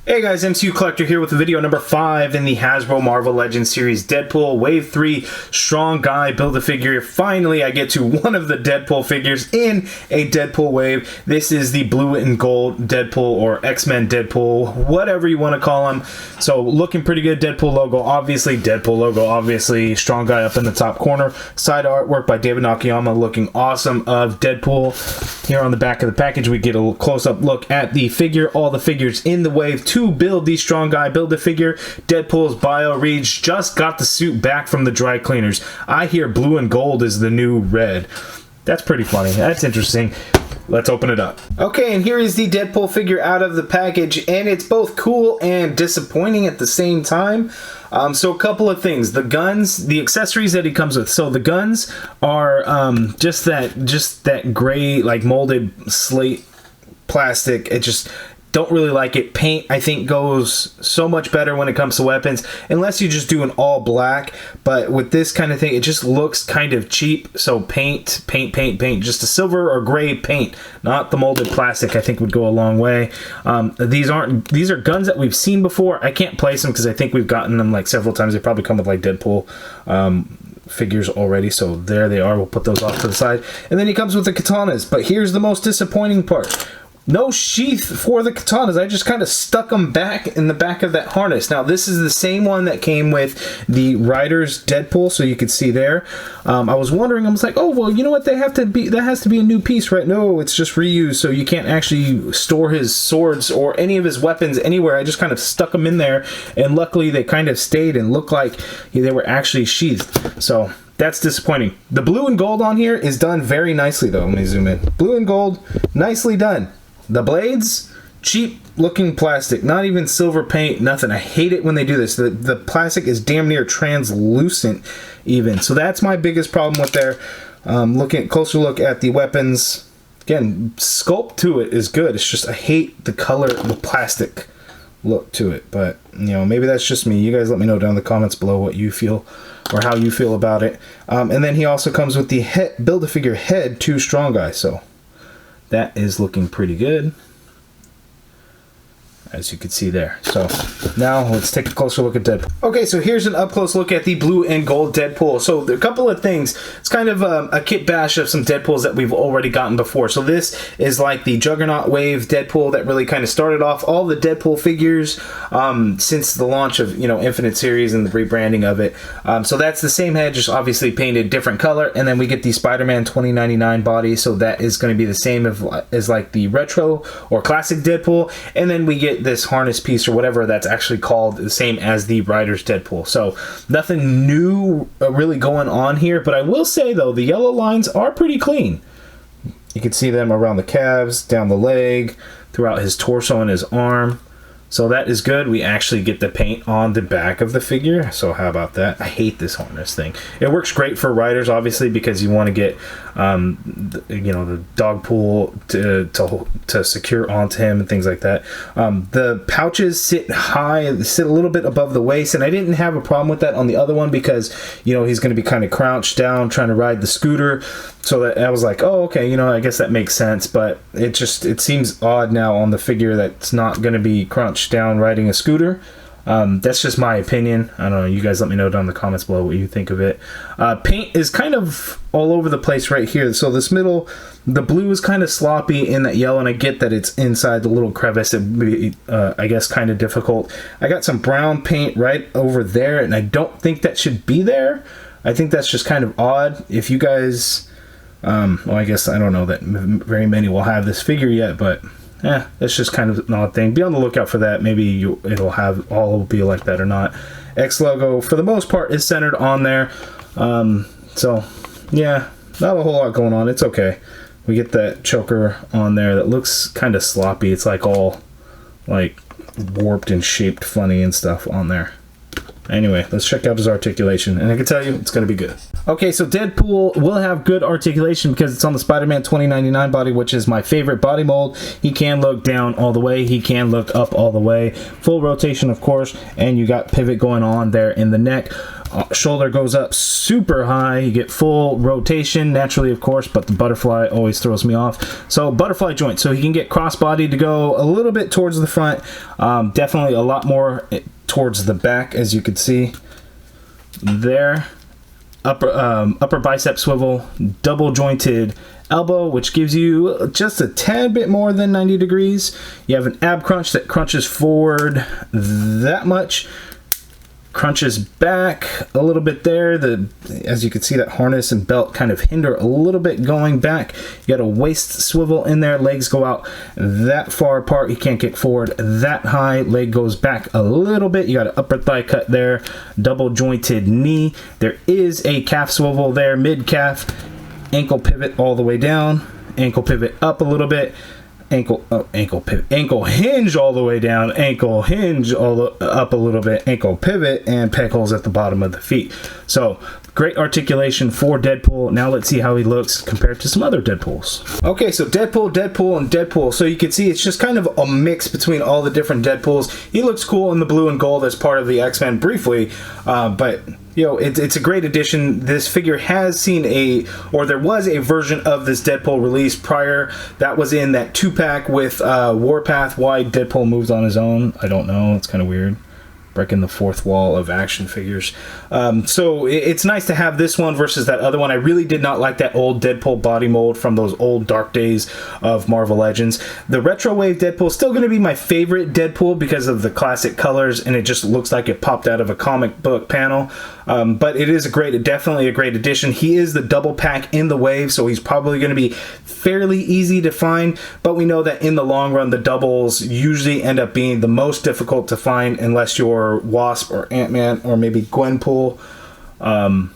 Hey guys, MCU Collector here with video number 5 in the Hasbro Marvel Legends series Deadpool Wave 3 Strong Guy Build-A-Figure. Finally, I get to one of the Deadpool figures in a Deadpool Wave. This is the blue and gold Deadpool, or X-Men Deadpool, whatever you want to call him. So, looking pretty good. Deadpool logo, obviously. Strong Guy up in the top corner. Side artwork by David Nakayama, looking awesome, of Deadpool. Here on the back of the package, we get a close-up look at the figure, all the figures in the Wave to build the Strong Guy Build-A-Figure. Deadpool's bio reads, just got the suit back from the dry cleaners. I hear blue and gold is the new red. That's pretty funny. That's interesting. Let's open it up. Okay, and here is the Deadpool figure out of the package, and it's both cool and disappointing at the same time. So a couple of things. The guns, the accessories that he comes with. So the guns are just that gray, like molded slate plastic. It just don't really like it. Paint, I think, goes so much better when it comes to weapons, unless you just do an all black. But with this kind of thing, it just looks kind of cheap. So paint. Just a silver or gray paint, not the molded plastic, I think would go a long way. These are guns that we've seen before. I can't place them because I think we've gotten them like several times. They probably come with like Deadpool figures already, so there they are. We'll put those off to the side. And then he comes with the katanas, but here's the most disappointing part. No sheath for the katanas. I just kind of stuck them back in the back of that harness. Now, this is the same one that came with the Riders Deadpool, so you could see there. I was wondering, I was like, oh, well, you know what? That has to be a new piece, right? No, it's just reused, so you can't actually store his swords or any of his weapons anywhere. I just kind of stuck them in there, and luckily they kind of stayed and looked like they were actually sheathed. So that's disappointing. The blue and gold on here is done very nicely, though. Let me zoom in. Blue and gold, nicely done. The blades, cheap looking plastic, not even silver paint, nothing. I hate it when they do this. The plastic is damn near translucent even. So that's my biggest problem with there. Closer look at the weapons. Again, sculpt to it is good. It's just I hate the color, the plastic look to it. But, you know, maybe that's just me. You guys let me know down in the comments below what you feel or how you feel about it. And then he also comes with the Build-A-Figure head to Strong Guy. So that is looking pretty good, as you can see there. So now let's take a closer look at Deadpool. Okay, so here's an up-close look at the blue and gold Deadpool. So there are a couple of things. It's kind of a kit bash of some Deadpools that we've already gotten before. So this is like the Juggernaut Wave Deadpool that really kind of started off all the Deadpool figures since the launch of, you know, Infinite Series and the rebranding of it. So that's the same head, just obviously painted different color. And then we get the Spider-Man 2099 body. So that is going to be the same as like the retro or classic Deadpool. And then we get this harness piece or whatever that's actually called, the same as the Riders Deadpool. So nothing new really going on here, but I will say though, the yellow lines are pretty clean. You can see them around the calves, down the leg, throughout his torso and his arm. So that is good. We actually get the paint on the back of the figure. So how about that? I hate this harness thing. It works great for riders, obviously, because you want to get, you know, the dog pool to secure onto him and things like that. The pouches sit high, sit a little bit above the waist, and I didn't have a problem with that on the other one because, you know, he's going to be kind of crouched down trying to ride the scooter. So that I was like, oh, okay, you know, I guess that makes sense. But it seems odd now on the figure that's not going to be crouched down riding a scooter. That's just my opinion. I don't know. You guys let me know down in the comments below what you think of it. Paint is kind of all over the place right here. So this middle, the blue is kind of sloppy in that yellow, and I get that it's inside the little crevice. It would be, I guess, kind of difficult. I got some brown paint right over there, and I don't think that should be there. I think that's just kind of odd. If you guys... well, I guess I don't know that very many will have this figure yet, but that's just kind of an odd thing. Be on the lookout for that. Maybe it'll have all will be like that or not. X logo for the most part is centered on there. So yeah, not a whole lot going on. It's okay. We get that choker on there that looks kind of sloppy. It's like all like warped and shaped funny and stuff on there. Anyway, let's check out his articulation, and I can tell you it's going to be good. Okay, so Deadpool will have good articulation because it's on the Spider-Man 2099 body, which is my favorite body mold. He can look down all the way. He can look up all the way. Full rotation, of course, and you got pivot going on there in the neck. Shoulder goes up super high. You get full rotation naturally, of course, but the butterfly always throws me off. So butterfly joint, so he can get crossbody to go a little bit towards the front, definitely a lot more towards the back, as you can see there. Upper bicep swivel, double jointed elbow, which gives you just a tad bit more than 90 degrees. You have an ab crunch that crunches forward that much, crunches back a little bit there. As you can see, that harness and belt kind of hinder a little bit going back. You got a waist swivel in there. Legs go out that far apart. You can't get forward that high. Leg goes back a little bit. You got an upper thigh cut there. Double jointed knee. There is a calf swivel there, mid calf. Ankle pivot all the way down. Ankle pivot up a little bit. Ankle pivot, ankle hinge all the way down, ankle hinge up a little bit, ankle pivot, and peg holes at the bottom of the feet. So great articulation for Deadpool. Now let's see how he looks compared to some other Deadpools. Okay, so Deadpool, and Deadpool. So you can see it's just kind of a mix between all the different Deadpools. He looks cool in the blue and gold as part of the X-Men briefly, but you know, it's a great addition. This figure has seen there was a version of this Deadpool release prior. That was in that 2-pack with Warpath. Why Deadpool moved on his own, I don't know. It's kind of weird. Breaking the fourth wall of action figures. So it's nice to have this one versus that other one. I really did not like that old Deadpool body mold from those old dark days of Marvel Legends. The Retro Wave Deadpool is still going to be my favorite Deadpool because of the classic colors, and it just looks like it popped out of a comic book panel. But it is definitely a great addition. He is the double pack in the Wave, so he's probably going to be fairly easy to find, but we know that in the long run, the doubles usually end up being the most difficult to find unless you're Wasp or Ant-Man or maybe Gwenpool. I'm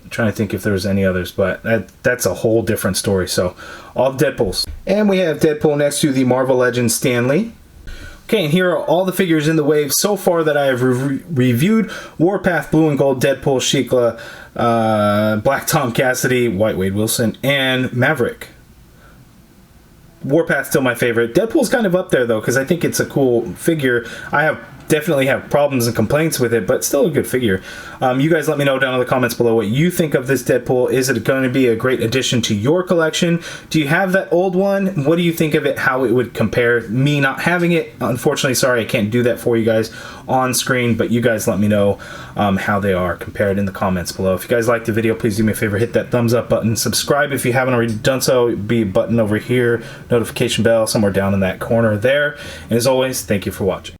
trying to think if there's any others, but that's a whole different story. So all the Deadpools. And we have Deadpool next to the Marvel Legends Stan Lee. Okay, and here are all the figures in the Wave so far that I have reviewed. Warpath, Blue and Gold, Deadpool, Shikla, Black Tom Cassidy, White Wade Wilson, and Maverick. Warpath's still my favorite. Deadpool's kind of up there, though, because I think it's a cool figure. I definitely have problems and complaints with it, but still a good figure. You guys let me know down in the comments below what you think of this Deadpool. Is it going to be a great addition to your collection? Do you have that old one? What do you think of it? How it would compare? Me not having it, unfortunately, sorry, I can't do that for you guys on screen, but you guys let me know how they are compared in the comments below. If you guys liked the video, please do me a favor, hit that thumbs up button, subscribe if you haven't already done so. It'd be a button over here, notification bell somewhere down in that corner there. And as always, thank you for watching.